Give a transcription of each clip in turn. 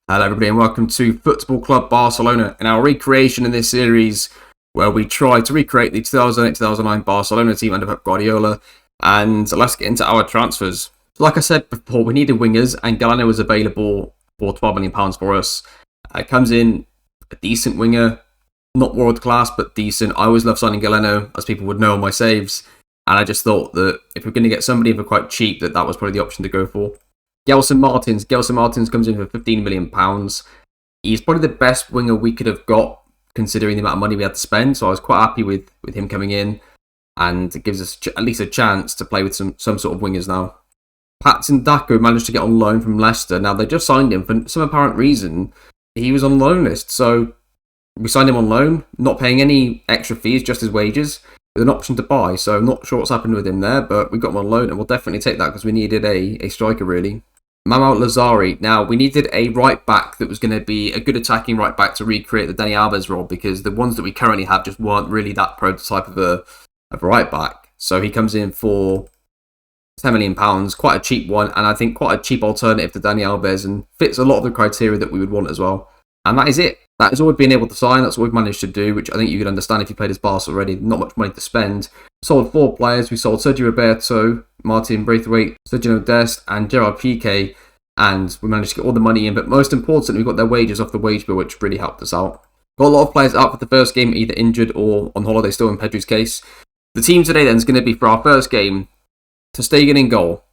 Hello everybody and welcome to Football Club Barcelona in our recreation in this series where we try to recreate the 2008-2009 Barcelona team under Pep Guardiola. And let's get into our transfers. So like I said before, we needed wingers and Galeno was available for £12 million for us. Comes in a decent winger, not world class but decent. I always love signing Galeno, as people would know on my saves, and I just thought that if we're going to get somebody for quite cheap, that was probably the option to go for. Gelson Martins comes in for £15 million. He's probably the best winger we could have got, considering the amount of money we had to spend. So I was quite happy with him coming in, and it gives us at least a chance to play with some sort of wingers now. Patson Dako managed to get on loan from Leicester. Now, they just signed him for some apparent reason. He was on the loan list, so we signed him on loan, not paying any extra fees, just his wages, with an option to buy. So I'm not sure what's happened with him there, but we got him on loan, and we'll definitely take that because we needed a striker, really. Manuel Lazari. Now, we needed a right back that was going to be a good attacking right back to recreate the Dani Alves role, because the ones that we currently have just weren't really that prototype of a right back. So he comes in for £10 million, quite a cheap one, and I think quite a cheap alternative to Dani Alves, and fits a lot of the criteria that we would want as well. And that is it. That is all we've been able to sign. That's all we've managed to do, which I think you could understand if you played as Barca already. Not much money to spend. Sold 4 players. We sold Sergio Roberto, Martin Braithwaite, Sergio Dest, and Gerard Piqué. And we managed to get all the money in. But most importantly, we got their wages off the wage bill, which really helped us out. Got a lot of players out for the first game, either injured or on holiday still in Pedri's case. The team today then is going to be, for our first game, Ter Stegen in goal,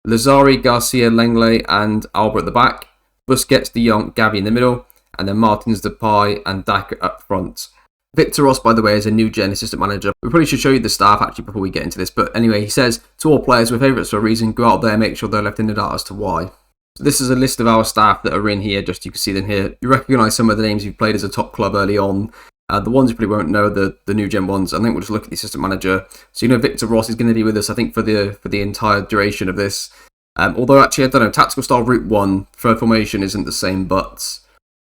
Lazari, Garcia, Lenglet, and Alba at the back, Busquets, De Jong, Gavi in the middle, and then Martins, Depay, and Daka up front. Victor Ross, by the way, is a new gen assistant manager. We probably should show you the staff actually before we get into this. But anyway, he says to all players, we're favourites for a reason. Go out there, make sure they're left in the dark as to why. So this is a list of our staff that are in here. Just you can see them here. You recognise some of the names you've played as a top club early on. The ones you probably won't know, the new gen ones. I think we'll just look at the assistant manager. So you know Victor Ross is going to be with us, I think, for the entire duration of this. Although actually, I don't know, tactical style route 1 for formation isn't the same, but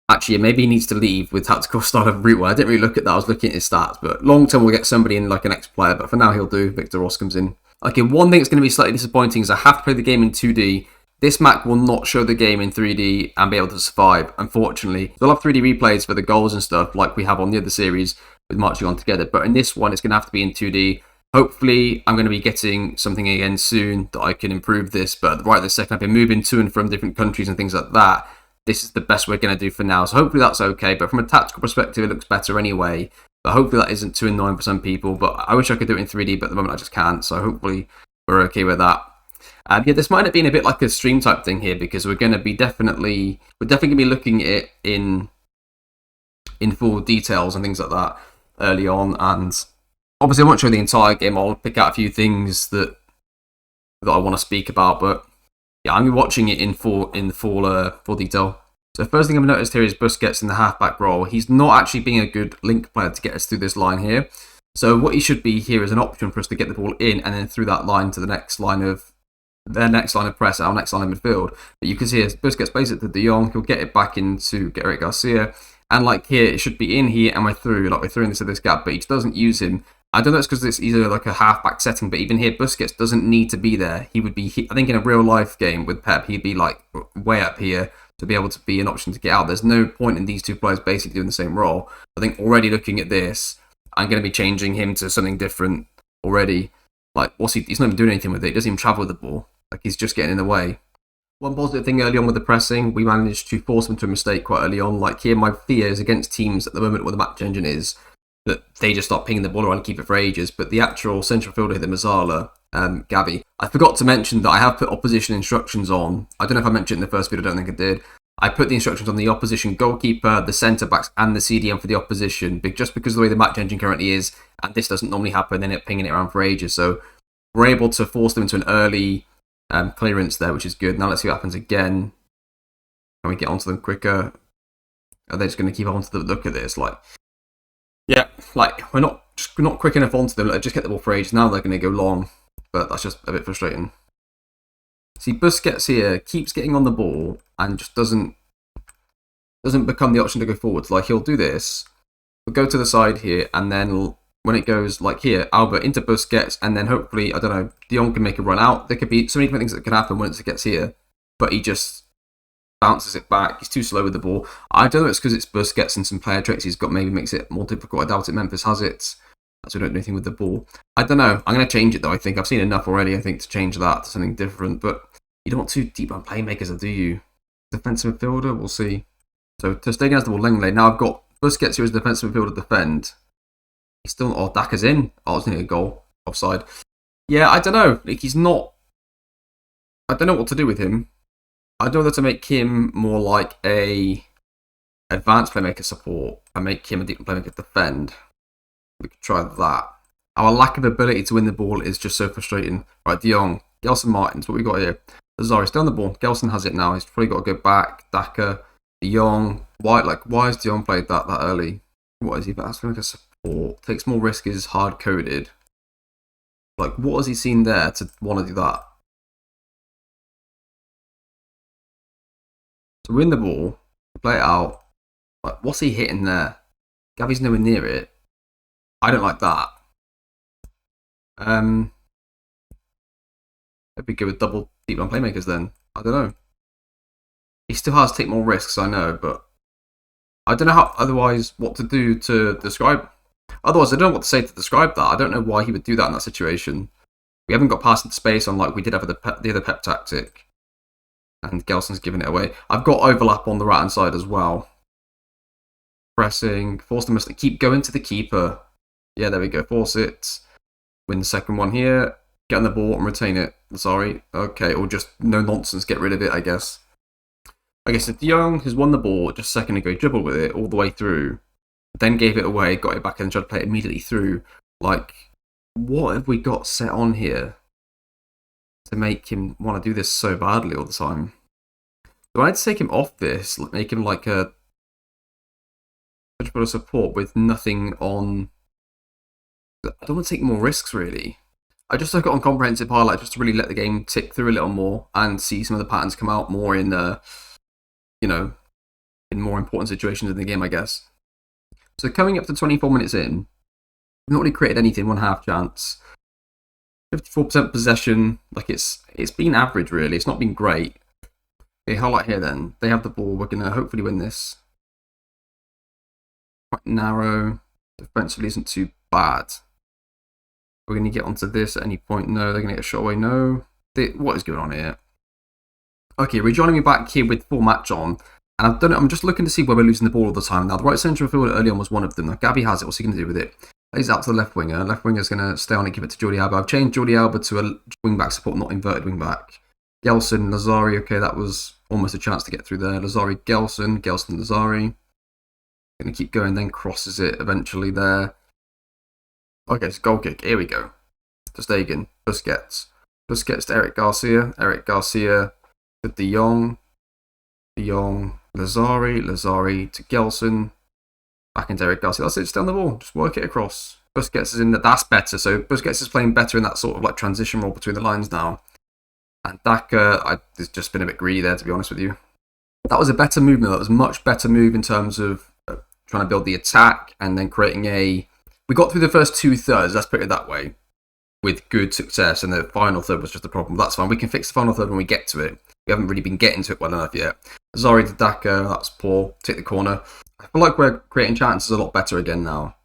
actually, maybe he needs to leave with tactical style of route 1. I didn't really look at that. I was looking at his stats, but long term we'll get somebody in like an ex-player. But for now, he'll do. Victor Ross comes in. Okay, one thing that's going to be slightly disappointing is I have to play the game in 2D. This Mac will not show the game in 3D and be able to survive, unfortunately. We'll have 3D replays for the goals and stuff like we have on the other series with Marching On Together. But in this one, it's going to have to be in 2D. Hopefully, I'm going to be getting something again soon that I can improve this. But right this second, I've been moving to and from different countries and things like that. This is the best we're going to do for now. So hopefully that's okay. But from a tactical perspective, it looks better anyway. But hopefully that isn't too annoying for some people. But I wish I could do it in 3D, but at the moment I just can't. So hopefully we're okay with that. Yeah, this might have been a bit like a stream type thing here, because we're going to be definitely going to be looking at it in full details and things like that early on. And obviously I won't show the entire game. I'll pick out a few things that I want to speak about. But yeah, I'm watching it in full detail. So first thing I've noticed here is Busquets in the halfback role. He's not actually being a good link player to get us through this line here. So what he should be here is an option for us to get the ball in and then through that line to the next line of press, our next line of midfield. But you can see as Busquets plays it to De Jong, he'll get it back into Eric Garcia. And like here, it should be in here and we're through. Like we're through into this gap, but he doesn't use him. I don't know if it's because he's like a half-back setting, but even here, Busquets doesn't need to be there. He would be, I think in a real-life game with Pep, he'd be like way up here to be able to be an option to get out. There's no point in these two players basically doing the same role. I think already looking at this, I'm going to be changing him to something different already. Like, he's not even doing anything with it. He doesn't even travel with the ball. Like, he's just getting in the way. One positive thing early on with the pressing, we managed to force them to a mistake quite early on. Like here, my fear is against teams at the moment where the match engine is, that they just start pinging the ball around and keep it for ages. But the actual central fielder, the Mazzala, Gavi, I forgot to mention that I have put opposition instructions on. I don't know if I mentioned it in the first video, I don't think I did. I put the instructions on the opposition goalkeeper, the centre-backs, and the CDM for the opposition, just because of the way the match engine currently is, and this doesn't normally happen, then it pinging it around for ages. So we're able to force them into an early clearance there, which is good. Now let's see what happens again. Can we get onto them quicker? Are they just going to keep on to the look at this? Yeah, we're not quick enough onto them. Just get the ball for ages. Now they're going to go long, but that's just a bit frustrating. See, Busquets here keeps getting on the ball and just doesn't become the option to go forwards. Like he'll do this, he'll go to the side here, and then when it goes like here, Albert into Busquets, and then hopefully, I don't know, De Jong can make a run out. There could be so many different things that could happen once it gets here, but he just bounces it back. He's too slow with the ball. I don't know if it's because it's Busquets and some player tricks he's got, maybe makes it more difficult. I doubt it. Memphis has it. So we don't do anything with the ball. I don't know. I'm going to change it though. I think I've seen enough already, I think, to change that to something different. But you don't want two deep line playmakers, do you? Defensive midfielder? We'll see. So Ter Stegen has the ball, Lenglet. Now I've got Busquets who is defensive midfielder defend. He's still not. Oh, Daka's in. Oh, it's nearly a goal. Offside. Yeah, I don't know. Like, he's not. I don't know what to do with him. I don't know whether to make him more like a advanced playmaker support and make him a deep playmaker defend. We could try that. Our lack of ability to win the ball is just so frustrating. Right, De Jong, Gelson Martins, what we got here? Lazari still on the ball. Gelson has it now. He's probably got to go back. Daka, De Jong. Why is De Jong played that early? What is he? That's like a support. Takes more risk, is hard coded. Like, what has he seen there to want to do that? To win the ball, play it out. Like, what's he hitting there? Gavi's nowhere near it. I don't like that. Maybe go with double deep line playmakers then. I don't know. He still has to take more risks, I know, but I don't know how otherwise what to do to describe. Otherwise, I don't know what to say to describe that. I don't know why he would do that in that situation. We haven't got past into space on like we did have the other Pep tactic. And Gelson's giving it away. I've got overlap on the right hand side as well. Pressing, force the mistake. Keep going to the keeper. Yeah, there we go. Force it. Win the second one here. Get on the ball and retain it. Sorry. Okay, or just no nonsense. Get rid of it, I guess. Okay, so De Jong has won the ball just a second ago. He dribbled with it all the way through. Then gave it away, got it back and tried to play it immediately through. Like, what have we got set on here to make him want to do this so badly all the time? So I had to take him off this, make him like a support with nothing on. I don't want to take more risks, really. I just took it on comprehensive highlight just to really let the game tick through a little more and see some of the patterns come out more in, in more important situations in the game, I guess. So coming up to 24 minutes in, we've not really created anything, 1/2 chance. 54% possession, like it's been average, really. It's not been great. Okay, highlight here then. They have the ball. We're going to hopefully win this. Quite narrow. Defensively isn't too bad. We're going to get onto this at any point. No, they're going to get a shot away. No. What is going on here? Okay, rejoining me back here with full match on. And I've done it. I'm just looking to see where we're losing the ball all the time. Now, the right central fielder early on was one of them. Now, Gavi has it. What's he going to do with it? Plays out to the left winger. Left winger's going to stay on and give it to Jordi Alba. I've changed Jordi Alba to a wing back support, not inverted wing back. Gelson, Lazari. Okay, that was almost a chance to get through there. Lazari, Gelson, Lazari. Going to keep going, then crosses it eventually there. Okay, it's goal kick. Here we go. Ter Stegen, Busquets. Busquets to Eric Garcia. Eric Garcia to De Jong. De Jong, Lazari to Gelson. Back into Eric Garcia. That's it, stay on the ball. Just work it across. Busquets is in that. That's better. So Busquets is playing better in that sort of like transition role between the lines now. And Daka, has just been a bit greedy there, to be honest with you. That was a better movement. That was a much better move in terms of trying to build the attack and then creating a. We got through the first 2/3, let's put it that way, with good success, and the final third was just a problem. That's fine. We can fix the final third when we get to it. We haven't really been getting to it well enough yet. Zari to Daka, that's poor. Take the corner. I feel like we're creating chances a lot better again now.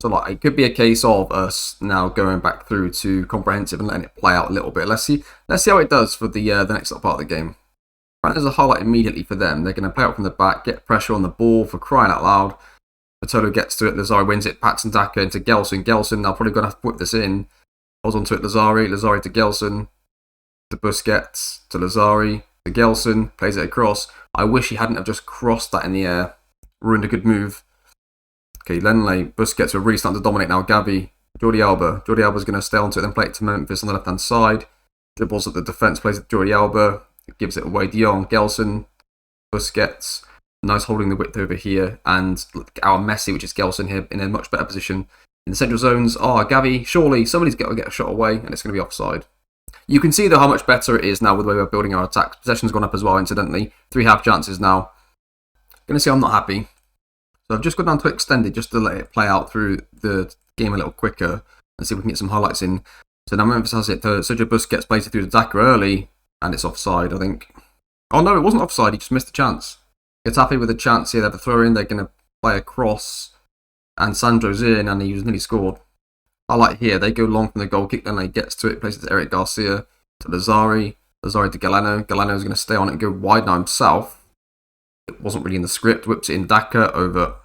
So like it could be a case of us now going back through to comprehensive and letting it play out a little bit. Let's see how it does for the next little part of the game. Right, there's a highlight immediately for them. They're going to play out from the back, get pressure on the ball for crying out loud. Patolo gets to it. Lazari wins it. Pats and Daka into Gelson. Gelson now probably going to have to whip this in. Holds on to it. Lazari to Gelson. To Busquets. To Lazari. To Gelson. Plays it across. I wish he hadn't have just crossed that in the air. Ruined a good move. Okay, Lenglet. Busquets are really starting to dominate now. Gavi. Jordi Alba. Jordi Alba's going to stay onto it, then play it to Memphis on the left-hand side. Dribbles at the defence. Plays it to Jordi Alba. Gives it away. De Jong. Gelson. Busquets. Nice holding the width over here, and our Messi, which is Gelson here, in a much better position in the central zones. Gavi, surely somebody's got to get a shot away, and it's going to be offside. You can see though how much better it is now with the way we're building our attacks. Possession's gone up as well, incidentally. 3/2 chances now. Going to see I'm not happy. So I've just gone down to extended just to let it play out through the game a little quicker and see if we can get some highlights in. So now Memphis has it. Sergio Busquets plays it through the Daka early, and it's offside, I think. Oh no, it wasn't offside. He just missed a chance. Getafe with a chance here. They have a throw in. They're going to play a cross. And Sandro's in, and he was nearly scored. I like here. They go long from the goal kick. Then he gets to it. Places to Eric Garcia. To Lazari. Lazari to Galeno. Galeno's going to stay on it and go wide now himself. It wasn't really in the script. Whips it in Daka over.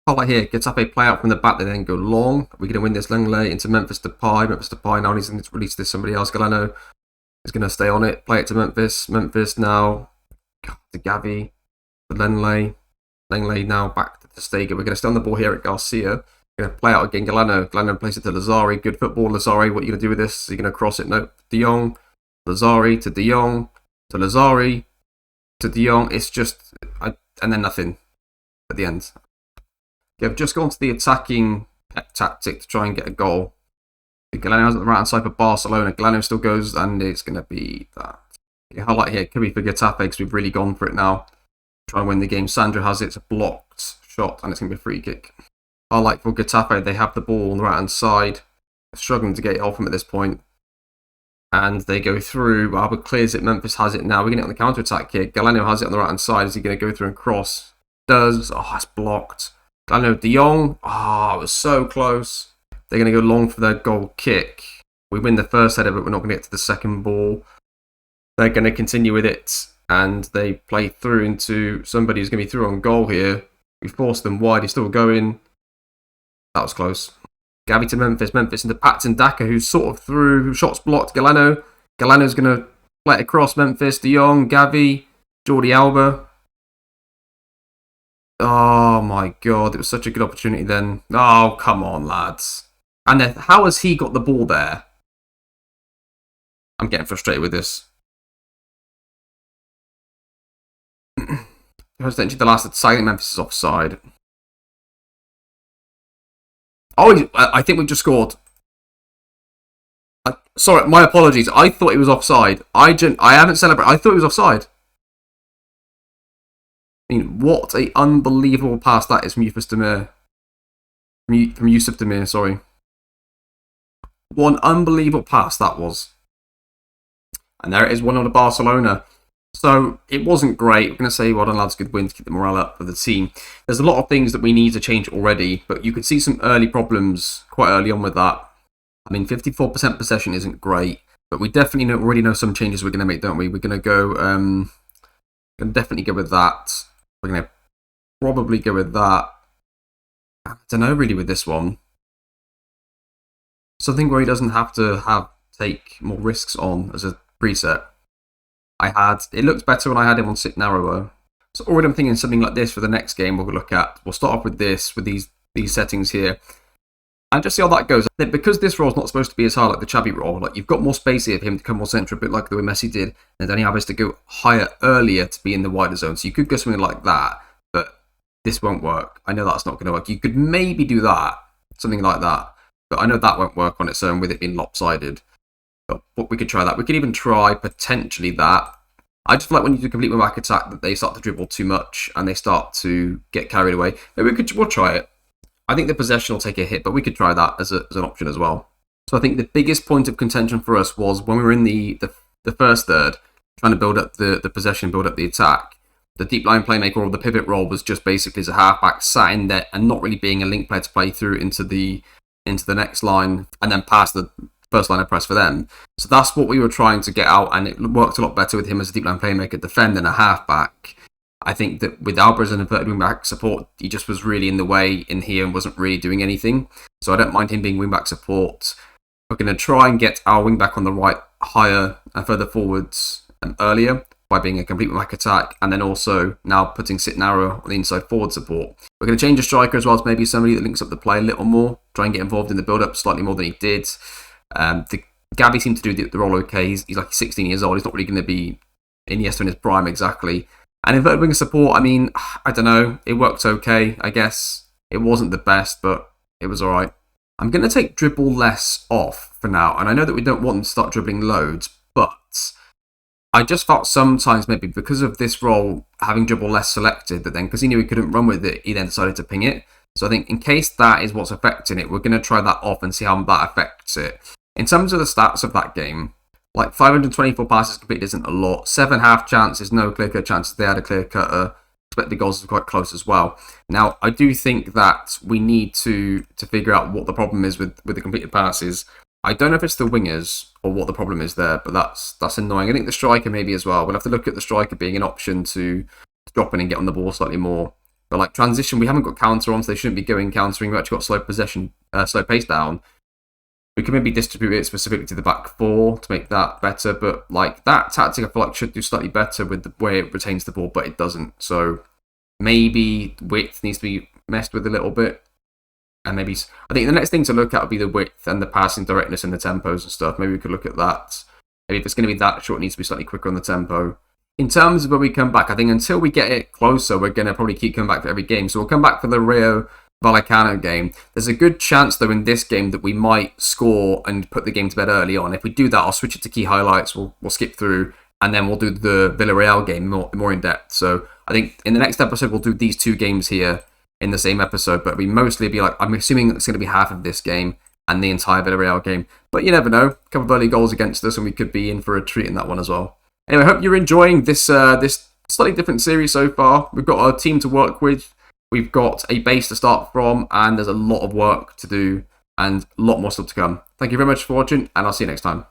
I like here. Getafe play out from the back. They then go long. We're going to win this Lenglet into Memphis Depay. Memphis Depay now needs to release this somebody else. Galeno is going to stay on it. Play it to Memphis. Memphis now to Gavi. To Lenglet. Lenglet now back to Stega. We're going to stay on the ball here at Garcia. We're going to play out again. Galeno. Galeno plays it to Lazari. Good football. Lazari, what are you going to do with this? Are you going to cross it? No. De Jong. Lazari to De Jong. To Lazari. To De Jong. It's just... and then nothing at the end. Okay, I've just gone to the attacking tactic to try and get a goal. Galeno's at the right hand side for Barcelona. Galeno still goes, and it's going to be that. Okay, highlight here. Could be for Getafe because we've really gone for it now. Trying to win the game. Sandro has it. It's a blocked shot, and it's going to be a free kick. Highlight for Getafe. They have the ball on the right hand side. They're struggling to get it off them at this point. And they go through. Albert clears it. Memphis has it now. We're going to get on the counter attack here. Galeno has it on the right hand side. Is he going to go through and cross? Does. Oh, it's blocked. Galeno, De Jong. Oh, it was so close. They're going to go long for their goal kick. We win the first header, but we're not going to get to the second ball. They're going to continue with it, and they play through into somebody who's going to be through on goal here. We force them wide. He's still going. That was close. Gavi to Memphis. Memphis into Patson Daka, who's sort of through. Shots blocked. Galeno. Galeno's going to play it across Memphis. De Jong, Gavi, Jordi Alba. Oh my god, it was such a good opportunity then. Oh, come on, lads. And then, how has he got the ball there? I'm getting frustrated with this. Essentially, the last silent Memphis is offside. Oh, I think we've just scored. Sorry, my apologies. I thought it was offside. I haven't celebrated. I thought it was offside. I mean, what an unbelievable pass that is from Yusuf Demir. From Yusuf Demir, sorry. What an unbelievable pass that was. And there it is, 1-0 to Barcelona. So, it wasn't great. We're going to say, well done lads, good win to keep the morale up for the team. There's a lot of things that we need to change already, but you could see some early problems quite early on with that. I mean, 54% possession isn't great, but we definitely already know some changes we're going to make, don't we? We're going to go, definitely go with that. We're going to probably go with that. I don't know really with this one. Something where he doesn't have to take more risks on as a preset. It looked better when I had him on sit narrower. So already I'm thinking something like this for the next game we'll look at. We'll start off with this, with these settings here. And just see how that goes. Because this role is not supposed to be as high like the Xavi role, like you've got more space here for him to come more central, a bit like the way Messi did, and then he has to go higher earlier to be in the wider zone. So you could go something like that, but this won't work. I know that's not going to work. You could maybe do that, something like that, but I know that won't work on its own with it being lopsided. But we could try that. We could even try potentially that. I just feel like when you do complete wing back attack that they start to dribble too much and they start to get carried away. Maybe we'll try it. I think the possession will take a hit, but we could try that as an option as well. So I think the biggest point of contention for us was when we were in the first third, trying to build up the possession, build up the attack. The deep line playmaker or the pivot role was just basically as a halfback sat in there and not really being a link player to play through into the next line and then pass the first line of press for them. So that's what we were trying to get out, and it worked a lot better with him as a deep line playmaker, defend than a halfback. I think that with Alba as an inverted wing-back support, he just was really in the way in here and wasn't really doing anything. So I don't mind him being wing-back support. We're going to try and get our wing-back on the right higher and further forwards earlier by being a complete wing-back attack, and then also now putting Sit Narrow on the inside forward support. We're going to change the striker as well to maybe somebody that links up the play a little more, try and get involved in the build-up slightly more than he did. Gavi seemed to do the role okay. He's like 16 years old. He's not really going to be Iniesta in his prime exactly. And inverted wing support, I mean, I don't know. It worked okay, I guess. It wasn't the best, but it was alright. I'm going to take dribble less off for now. And I know that we don't want them to start dribbling loads, but I just felt sometimes maybe because of this role having dribble less selected, that then because he knew he couldn't run with it, he then decided to ping it. So I think in case that is what's affecting it, we're going to try that off and see how that affects it. In terms of the stats of that game, Like 524 passes completed isn't a lot. 7 half chances, no clear-cut chances. They had a clear-cutter. Expected goals were quite close as well. Now, I do think that we need to figure out what the problem is with the completed passes. I don't know if it's the wingers or what the problem is there, but that's annoying. I think the striker maybe as well. We'll have to look at the striker being an option to drop in and get on the ball slightly more. But like transition, we haven't got counter on, so they shouldn't be going countering. We've actually got slow possession, slow pace down. We can maybe distribute it specifically to the back four to make that better, but like that tactic I feel like should do slightly better with the way it retains the ball, but it doesn't. So maybe width needs to be messed with a little bit. And maybe, I think the next thing to look at would be the width and the passing directness and the tempos and stuff. Maybe we could look at that. Maybe if it's going to be that short, it needs to be slightly quicker on the tempo. In terms of when we come back, I think until we get it closer, we're going to probably keep coming back for every game. So we'll come back for the Rio Vallecano game. There's a good chance, though, in this game that we might score and put the game to bed early on. If we do that, I'll switch it to key highlights. We'll skip through, and then we'll do the Villarreal game more in depth. So I think in the next episode, we'll do these 2 games here in the same episode, but we mostly be like, I'm assuming it's going to be half of this game and the entire Villarreal game. But you never know. A couple of early goals against us, and we could be in for a treat in that one as well. Anyway, I hope you're enjoying this this slightly different series so far. We've got a team to work with. We've got a base to start from, and there's a lot of work to do and a lot more stuff to come. Thank you very much for watching, and I'll see you next time.